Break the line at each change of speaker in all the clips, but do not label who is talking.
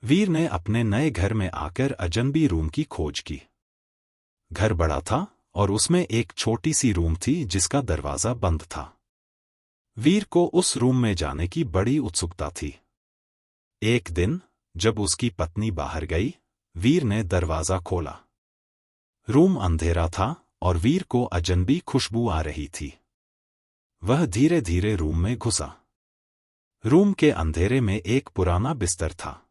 वीर ने अपने नए घर में आकर अजनबी रूम की खोज की। घर बड़ा था और उसमें एक छोटी सी रूम थी जिसका दरवाजा बंद था। वीर को उस रूम में जाने की बड़ी उत्सुकता थी। एक दिन जब उसकी पत्नी बाहर गई, वीर ने दरवाजा खोला। रूम अंधेरा था और वीर को अजनबी खुशबू आ रही थी। वह धीरे धीरे रूम में घुसा। रूम के अंधेरे में एक पुराना बिस्तर था।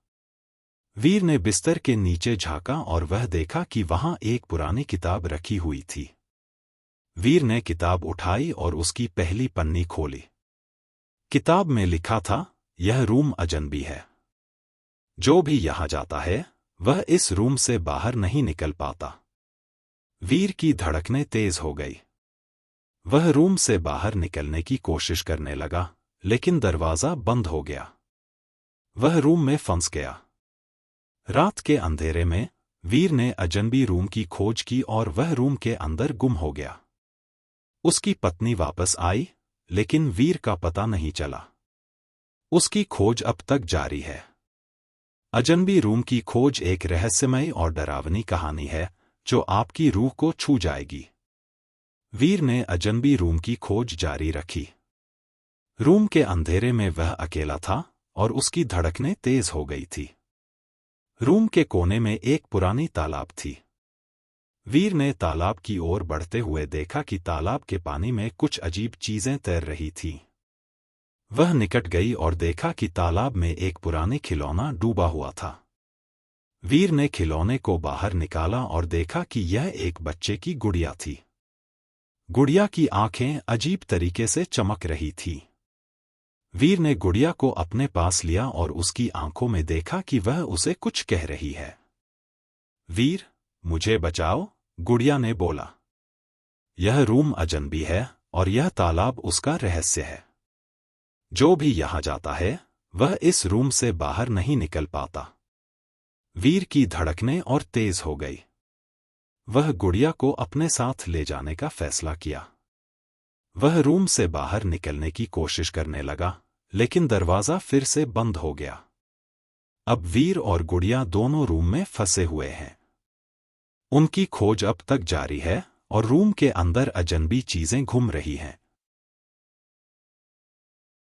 वीर ने बिस्तर के नीचे झांका और वह देखा कि वहां एक पुरानी किताब रखी हुई थी। वीर ने किताब उठाई और उसकी पहली पन्नी खोली। किताब में लिखा था, यह रूम अजनबी है। जो भी यहां जाता है वह इस रूम से बाहर नहीं निकल पाता। वीर की धड़कनें तेज हो गई। वह रूम से बाहर निकलने की कोशिश करने लगा, लेकिन दरवाजा बंद हो गया। वह रूम में फंस गया। रात के अंधेरे में वीर ने अजनबी रूम की खोज की और वह रूम के अंदर गुम हो गया। उसकी पत्नी वापस आई, लेकिन वीर का पता नहीं चला। उसकी खोज अब तक जारी है। अजनबी रूम की खोज एक रहस्यमय और डरावनी कहानी है जो आपकी रूह को छू जाएगी। वीर ने अजनबी रूम की खोज जारी रखी। रूम के अंधेरे में वह अकेला था और उसकी धड़कनें तेज हो गई थी। रूम के कोने में एक पुरानी तालाब थी। वीर ने तालाब की ओर बढ़ते हुए देखा कि तालाब के पानी में कुछ अजीब चीजें तैर रही थीं। वह निकट गई और देखा कि तालाब में एक पुरानी खिलौना डूबा हुआ था। वीर ने खिलौने को बाहर निकाला और देखा कि यह एक बच्चे की गुड़िया थी। गुड़िया की आंखें अजीब तरीके से चमक रही थीं। वीर ने गुड़िया को अपने पास लिया और उसकी आंखों में देखा कि वह उसे कुछ कह रही है। वीर, मुझे बचाओ, गुड़िया ने बोला। यह रूम अजनबी है और यह तालाब उसका रहस्य है। जो भी यहां जाता है वह इस रूम से बाहर नहीं निकल पाता। वीर की धड़कनें और तेज हो गई। वह गुड़िया को अपने साथ ले जाने का फैसला किया। वह रूम से बाहर निकलने की कोशिश करने लगा, लेकिन दरवाजा फिर से बंद हो गया। अब वीर और गुड़िया दोनों रूम में फंसे हुए हैं। उनकी खोज अब तक जारी है और रूम के अंदर अजनबी चीजें घूम रही हैं।